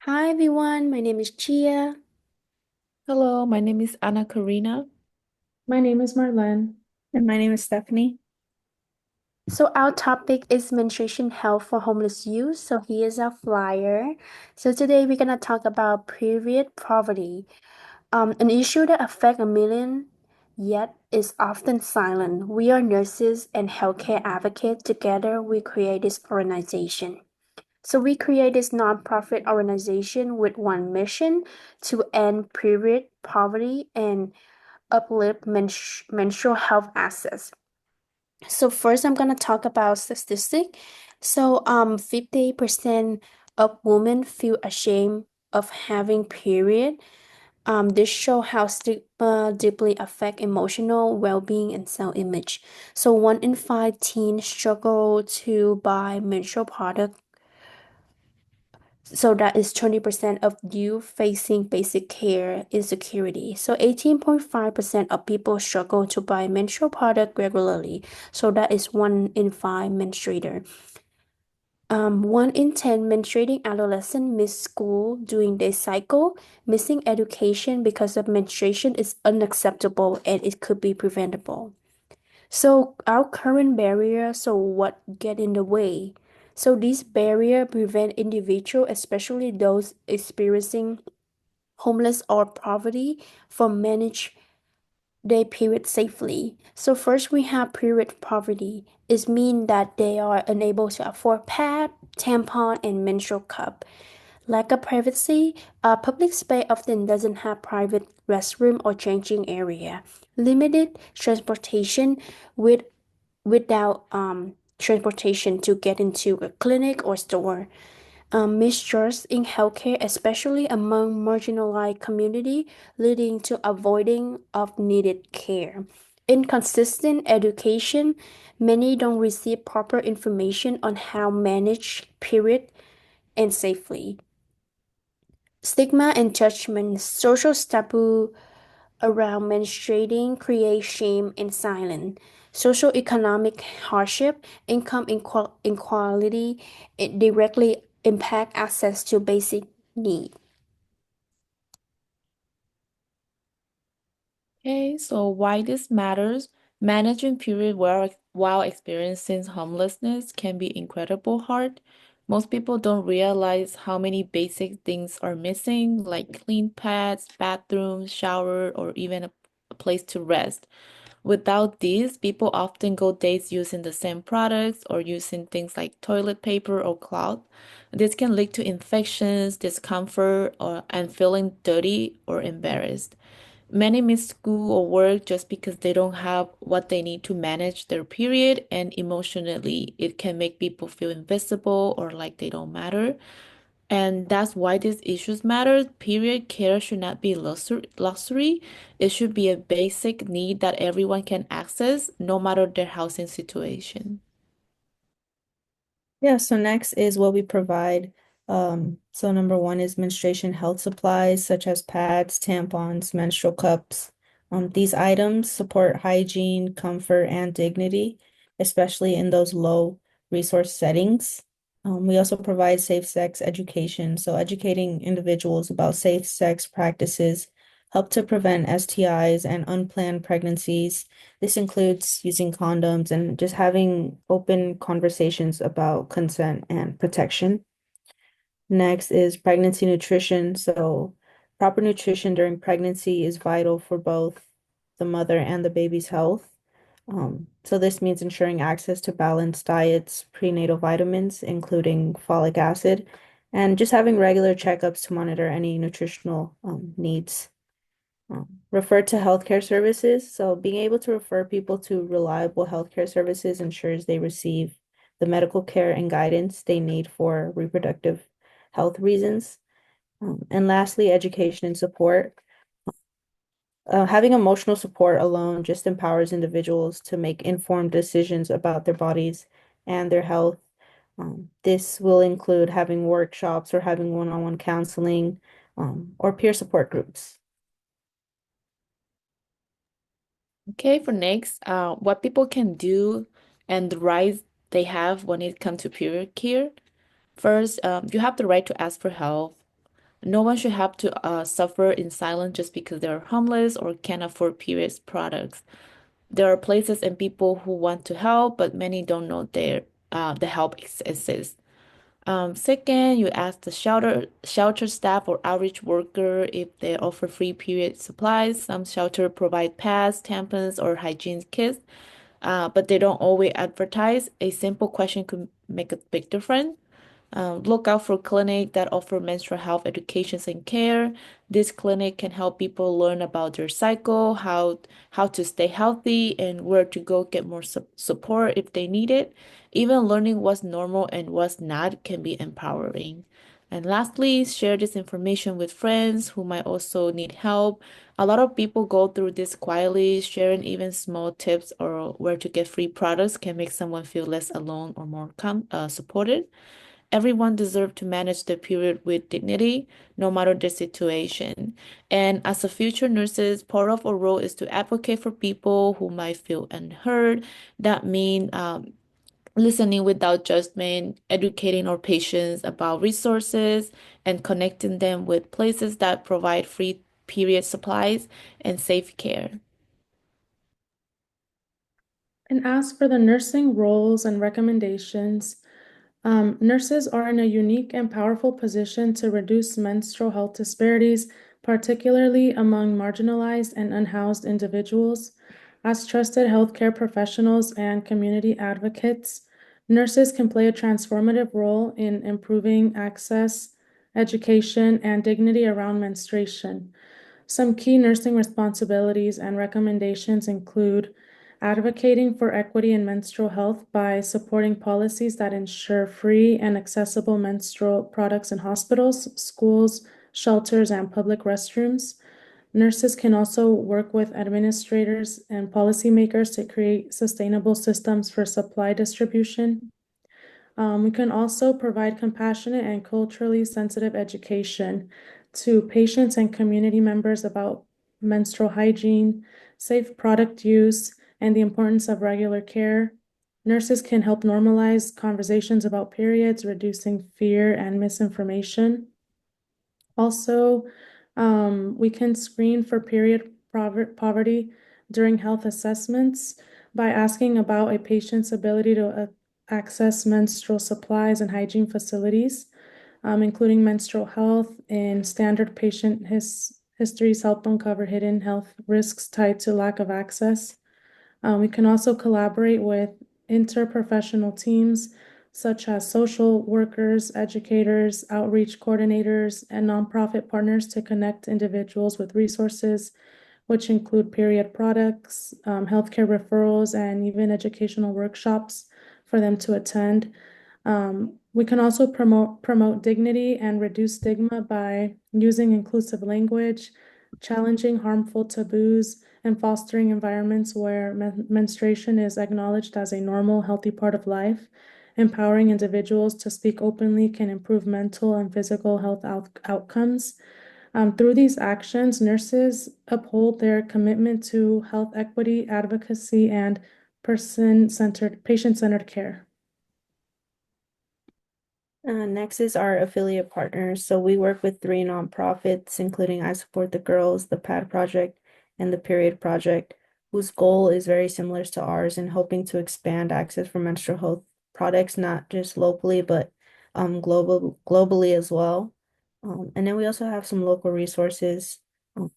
Hi everyone, my name is Chia. Hello, my name is Anna Karina. My name is Marlene. And my name is Stephanie. So our topic is menstruation health for homeless youth. So here's our flyer. So today we're gonna talk about period poverty, an issue that affects a million yet is often silent. We are nurses and healthcare advocates. Together we create this organization. So we create this nonprofit organization with one mission to end period poverty and uplift menstrual health access. So first, I'm gonna talk about statistic. 50% of women feel ashamed of having period. This show how stigma deeply affect emotional well-being and self-image. So 1 in 5 teens struggle to buy menstrual product. So that is 20% of youth facing basic care insecurity. So 18.5% of people struggle to buy menstrual product regularly. So that is 1 in 5 menstruator. 1 in 10 menstruating adolescents miss school during their cycle. Missing education because of menstruation is unacceptable and it could be preventable. So our current barrier, so what get in the way? So these barrier prevent individual, especially those experiencing homeless or poverty, from manage their period safely. So first we have period poverty. It means that they are unable to afford pad, tampon, and menstrual cup. Lack of privacy, public space often doesn't have private restroom or changing area. Limited transportation with without transportation to get into a clinic or store. Mistrust in healthcare, especially among marginalized community, leading to avoiding of needed care. Inconsistent education, many don't receive proper information on how manage period and safely. Stigma and judgment, social taboo around menstruating create shame and silence. Social economic hardship, income inequality, it directly impact access to basic needs. Okay, so why this matters? Managing period while experiencing homelessness can be incredible hard. Most people don't realize how many basic things are missing, like clean pads, bathrooms, shower, or even a place to rest. Without these, people often go days using the same products or using things like toilet paper or cloth. This can lead to infections, discomfort, and feeling dirty or embarrassed. Many miss school or work just because they don't have what they need to manage their period, and emotionally, it can make people feel invisible or like they don't matter. And that's why these issues matter. Period care should not be luxury. It should be a basic need that everyone can access, no matter their housing situation. Yeah, so next is what we provide. So number one is menstruation health supplies such as pads, tampons, menstrual cups. These items support hygiene, comfort, and dignity, especially in those low resource settings. We also provide safe sex education, so educating individuals about safe sex practices help to prevent STIs and unplanned pregnancies. This includes using condoms and just having open conversations about consent and protection. Next is pregnancy nutrition. So, proper nutrition during pregnancy is vital for both the mother and the baby's health. So, this means ensuring access to balanced diets, prenatal vitamins, including folic acid, and just having regular checkups to monitor any nutritional needs. Refer to healthcare services. So being able to refer people to reliable healthcare services ensures they receive the medical care and guidance they need for reproductive health reasons. And lastly, education and support. Having emotional support alone just empowers individuals to make informed decisions about their bodies and their health. This will include having workshops or having one-on-one counseling, or peer support groups. Okay, for next, what people can do and the rights they have when it comes to period care. First, you have the right to ask for help. No one should have to suffer in silence just because they're homeless or can't afford periods products. There are places and people who want to help, but many don't know the help exists. Second, you ask the shelter staff or outreach worker if they offer free period supplies. Some shelter provide pads, tampons, or hygiene kits, but they don't always advertise. A simple question could make a big difference. Look out for clinics that offer menstrual health educations and care. This clinic can help people learn about their cycle, how to stay healthy, and where to go get more support if they need it. Even learning what's normal and what's not can be empowering. And lastly, share this information with friends who might also need help. A lot of people go through this quietly. Sharing even small tips or where to get free products can make someone feel less alone or more supported. Everyone deserves to manage their period with dignity, no matter the situation. And as a future nurses, part of our role is to advocate for people who might feel unheard. That means listening without judgment, educating our patients about resources, and connecting them with places that provide free period supplies and safe care. And as for the nursing roles and recommendations, nurses are in a unique and powerful position to reduce menstrual health disparities, particularly among marginalized and unhoused individuals. As trusted healthcare professionals and community advocates, nurses can play a transformative role in improving access, education, and dignity around menstruation. Some key nursing responsibilities and recommendations include advocating for equity in menstrual health by supporting policies that ensure free and accessible menstrual products in hospitals, schools, shelters, and public restrooms. Nurses can also work with administrators and policymakers to create sustainable systems for supply distribution. We can also provide compassionate and culturally sensitive education to patients and community members about menstrual hygiene, safe product use, and the importance of regular care. Nurses can help normalize conversations about periods, reducing fear and misinformation. Also, we can screen for period poverty during health assessments by asking about a patient's ability to access menstrual supplies and hygiene facilities, including menstrual health and standard patient histories help uncover hidden health risks tied to lack of access. We can also collaborate with interprofessional teams such as social workers, educators, outreach coordinators, and nonprofit partners to connect individuals with resources, which include period products, healthcare referrals, and even educational workshops for them to attend. We can also promote dignity and reduce stigma by using inclusive language, challenging harmful taboos, and fostering environments where menstruation is acknowledged as a normal, healthy part of life. Empowering individuals to speak openly can improve mental and physical health outcomes. Through these actions, nurses uphold their commitment to health equity, advocacy, and patient-centered care. Next is our affiliate partners. So we work with three nonprofits, including I Support the Girls, the PAD Project, and the Period Project, whose goal is very similar to ours in hoping to expand access for menstrual health products, not just locally, but globally as well. And then we also have some local resources, um,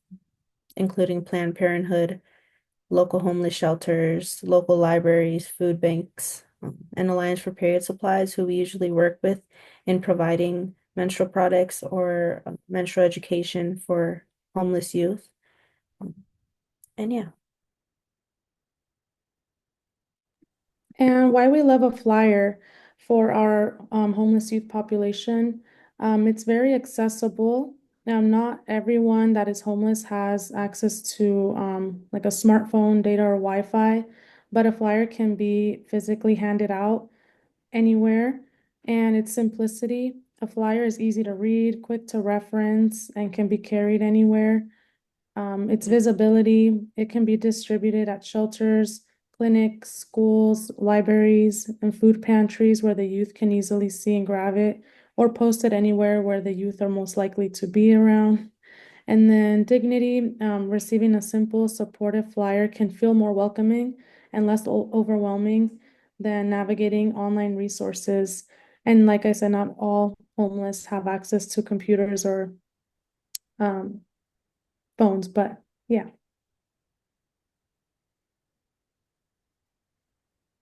including Planned Parenthood, local homeless shelters, local libraries, food banks, and Alliance for Period Supplies, who we usually work with in providing menstrual products or menstrual education for homeless youth. Um, and yeah. And why we love a flyer for our homeless youth population. It's very accessible. Now, not everyone that is homeless has access to like a smartphone, data, or Wi-Fi, but a flyer can be physically handed out anywhere. And its simplicity, a flyer is easy to read, quick to reference, and can be carried anywhere. Its visibility, it can be distributed at shelters, clinics, schools, libraries, and food pantries where the youth can easily see and grab it or posted anywhere where the youth are most likely to be around. And then dignity, receiving a simple, supportive flyer can feel more welcoming and less overwhelming than navigating online resources. And like I said, not all homeless have access to computers or um, phones, but yeah.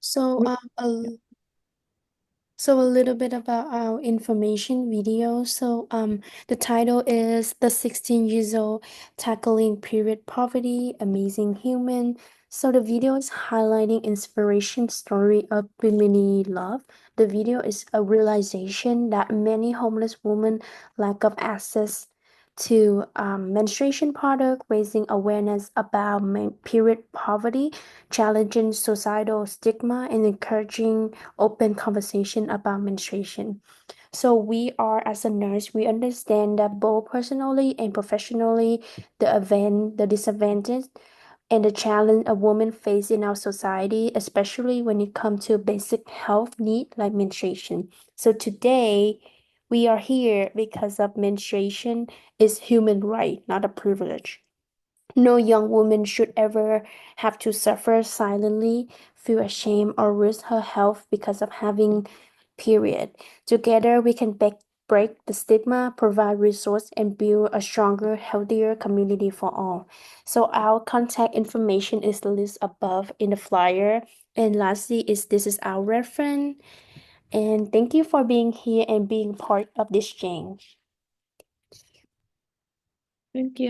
So, We- So a little bit about our information video. The title is The 16 Years Old Tackling Period Poverty, Amazing Human. So the video is highlighting inspiration story of Bimini Love. The video is a realization that many homeless women lack of access to menstruation product, raising awareness about period poverty, challenging societal stigma, and encouraging open conversation about menstruation. So we are as a nurse, we understand that both personally and professionally, the disadvantage and the challenge a woman face in our society, especially when it comes to basic health need like menstruation. So today we are here because of menstruation is human right, not a privilege. No young woman should ever have to suffer silently, feel ashamed, or risk her health because of having period. Together, we can break the stigma, provide resource, and build a stronger, healthier community for all. So our contact information is listed above in the flyer. And lastly, is this is our reference. And thank you for being here and being part of this change. Thank you.